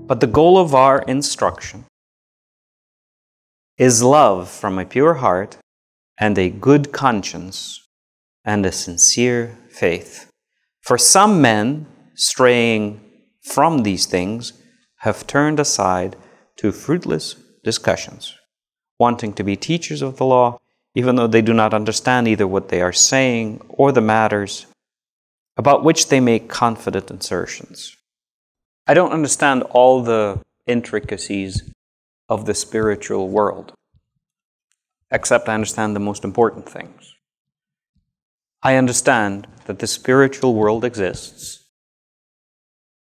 But the goal of our instruction is love from a pure heart and a good conscience and a sincere faith. For some men, straying from these things, have turned aside to fruitless discussions, wanting to be teachers of the law, even though they do not understand either what they are saying or the matters about which they make confident assertions. I don't understand all the intricacies of the spiritual world, except I understand the most important things. I understand that the spiritual world exists,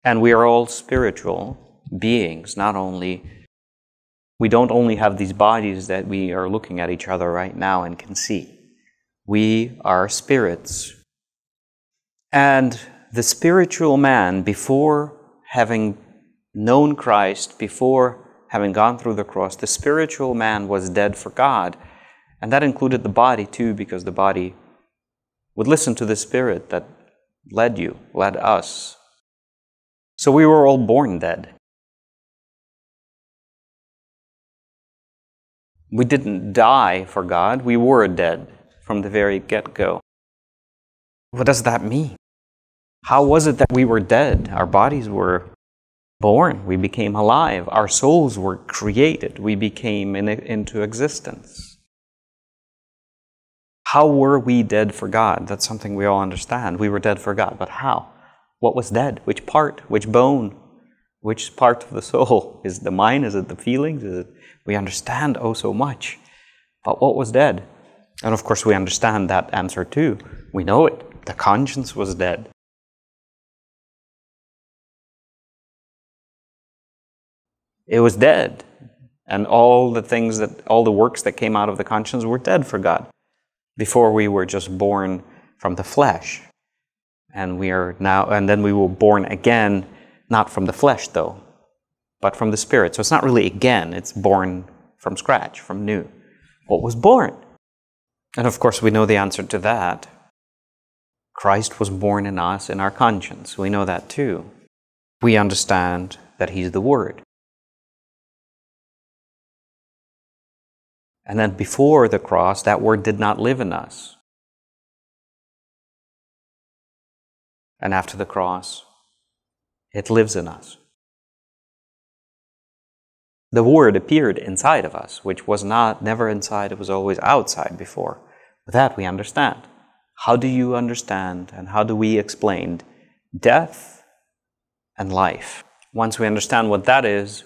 and we are all spiritual beings, we don't only have these bodies that we are looking at each other right now and can see. We are spirits. And the spiritual man, before having known Christ, before having gone through the cross, the spiritual man was dead for God. And that included the body too, because the body would listen to the Spirit that led us. So we were all born dead. We didn't die for God, we were dead from the very get-go. What does that mean? How was it that we were dead? Our bodies were born, we became alive, our souls were created, we became into existence. How were we dead for God? That's something we all understand. We were dead for God, but how? What was dead? Which part? Which bone? Which part of the soul? Is it the mind? Is it the feelings? We understand oh so much. But what was dead? And of course we understand that answer too. We know it. The conscience was dead. It was dead. And all the works that came out of the conscience were dead for God. Before we were just born from the flesh. And then we were born again, not from the flesh though, but from the Spirit. So it's not really again, it's born from scratch, from new. What was born? And of course we know the answer to that. Christ was born in us, in our conscience. We know that too. We understand that He's the Word. And then before the cross, that Word did not live in us. And after the cross, it lives in us. The Word appeared inside of us, which was never inside, it was always outside before. With that we understand. How do you understand and how do we explain death and life? Once we understand what that is,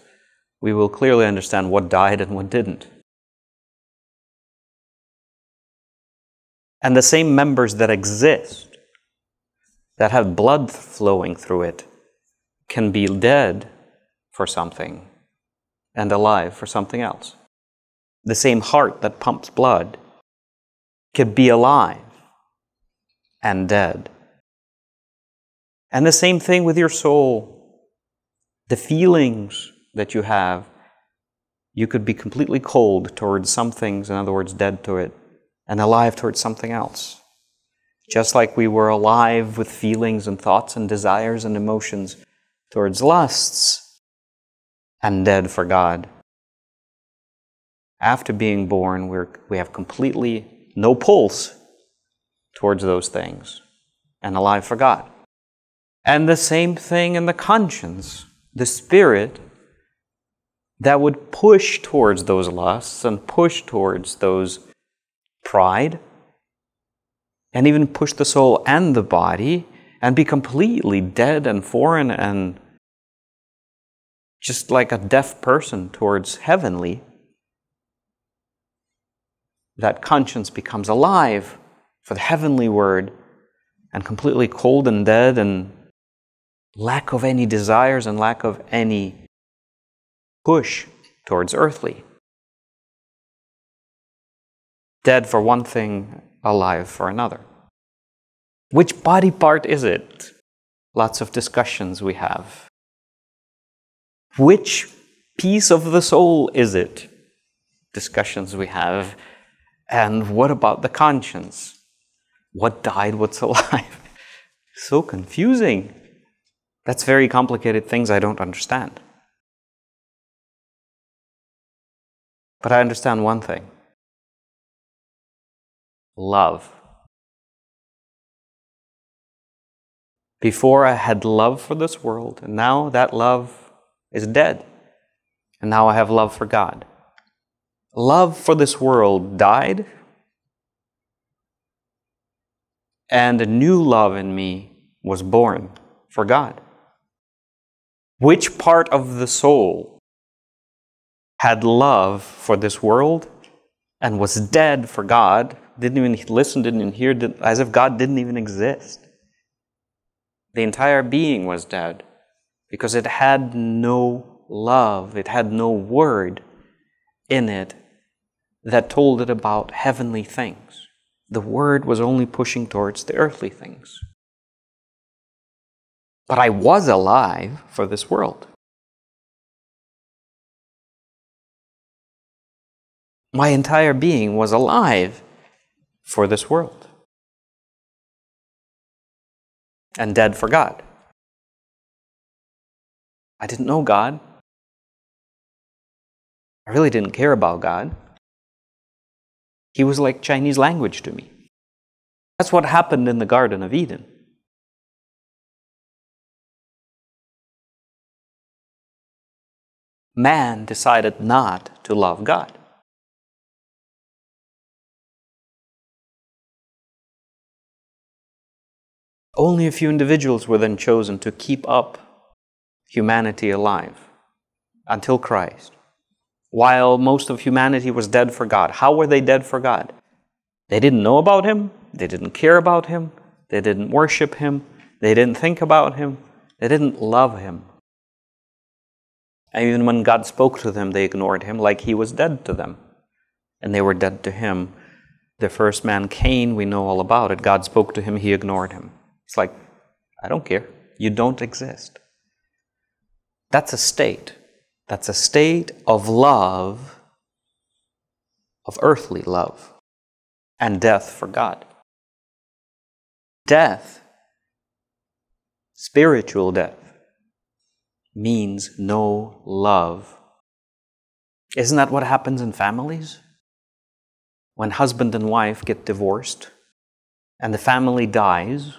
we will clearly understand what died and what didn't. And the same members that exist, that have blood flowing through it, can be dead for something and alive for something else. The same heart that pumps blood can be alive and dead. And the same thing with your soul. The feelings that you have, you could be completely cold towards some things, in other words, dead to it, and alive towards something else. Just like we were alive with feelings and thoughts and desires and emotions towards lusts, and dead for God. After being born, we have completely no pulse towards those things, and alive for God. And the same thing in the conscience, the spirit that would push towards those lusts and push towards those pride, and even push the soul and the body, and be completely dead and foreign and just like a deaf person towards heavenly. That conscience becomes alive for the heavenly word, and completely cold and dead and lack of any desires and lack of any push towards earthly. Dead for one thing, alive for another. Which body part is it? Lots of discussions we have. Which piece of the soul is it? Discussions we have. And what about the conscience? What died, what's alive? So confusing. That's very complicated things I don't understand. But I understand one thing. Love. Before I had love for this world, and now that love is dead. And now I have love for God. Love for this world died, and a new love in me was born for God. Which part of the soul had love for this world and was dead for God, didn't even listen, didn't even hear, as if God didn't even exist? The entire being was dead because it had no love, it had no word in it that told it about heavenly things. The word was only pushing towards the earthly things. But I was alive for this world. My entire being was alive for this world. And dead for God. I didn't know God. I really didn't care about God. He was like Chinese language to me. That's what happened in the Garden of Eden. Man decided not to love God. Only a few individuals were then chosen to keep up humanity alive until Christ, while most of humanity was dead for God. How were they dead for God? They didn't know about Him, they didn't care about Him, they didn't worship Him, they didn't think about Him, they didn't love Him. And even when God spoke to them, they ignored Him like He was dead to them. And they were dead to Him. The first man, Cain, we know all about it. God spoke to him, he ignored Him. It's like, I don't care. You don't exist. That's a state. That's a state of love, of earthly love, and death for God. Death, spiritual death, means no love. Isn't that what happens in families? When husband and wife get divorced and the family dies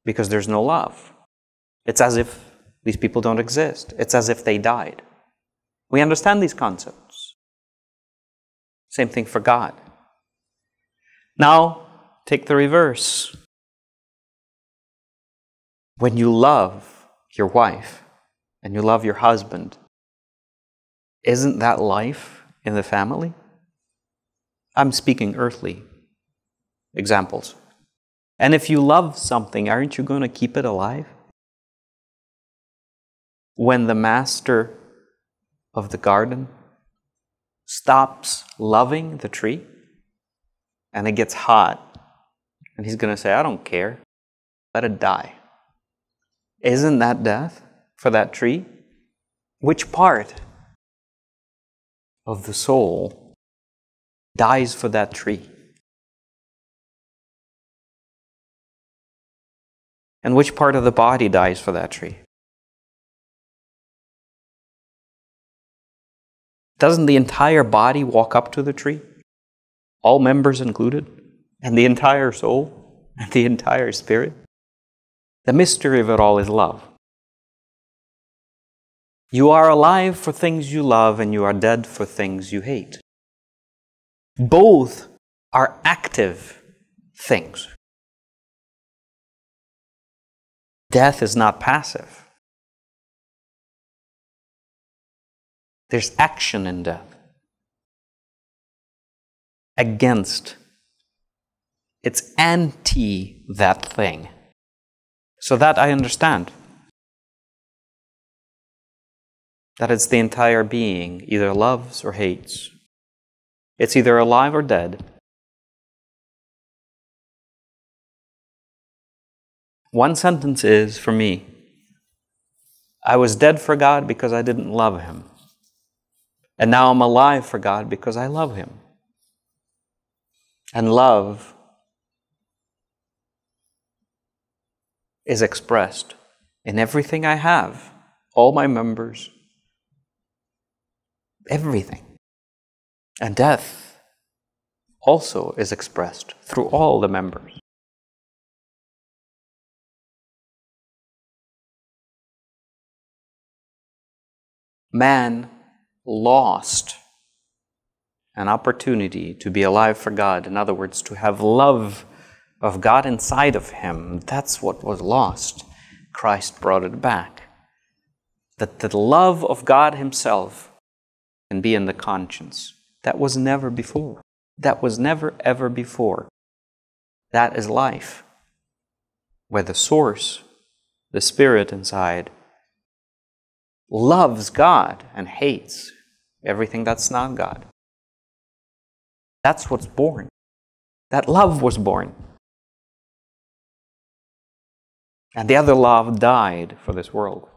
because there's no love. It's as if these people don't exist. It's as if they died. We understand these concepts. Same thing for God. Now, take the reverse. When you love your wife and you love your husband, isn't that life in the family? I'm speaking earthly examples. And if you love something, aren't you going to keep it alive? When the master of the garden stops loving the tree and it gets hot, and he's going to say, I don't care, let it die. Isn't that death for that tree? Which part of the soul dies for that tree? And which part of the body dies for that tree? Doesn't the entire body walk up to the tree? All members included? And the entire soul? And the entire spirit? The mystery of it all is love. You are alive for things you love, and you are dead for things you hate. Both are active things. Death is not passive. There's action in death against. It's anti that thing. So that I understand. That it's the entire being either loves or hates. It's either alive or dead. One sentence is, for me, I was dead for God because I didn't love Him. And now I'm alive for God because I love Him. And love is expressed in everything I have, all my members, everything. And death also is expressed through all the members. Man lost an opportunity to be alive for God. In other words, to have love of God inside of him. That's what was lost. Christ brought it back. That the love of God himself can be in the conscience. That was never before. That was never ever before. That is life. Where the source, the Spirit inside, loves God and hates everything that's not God. That's what's born. That love was born. And the other love died for this world.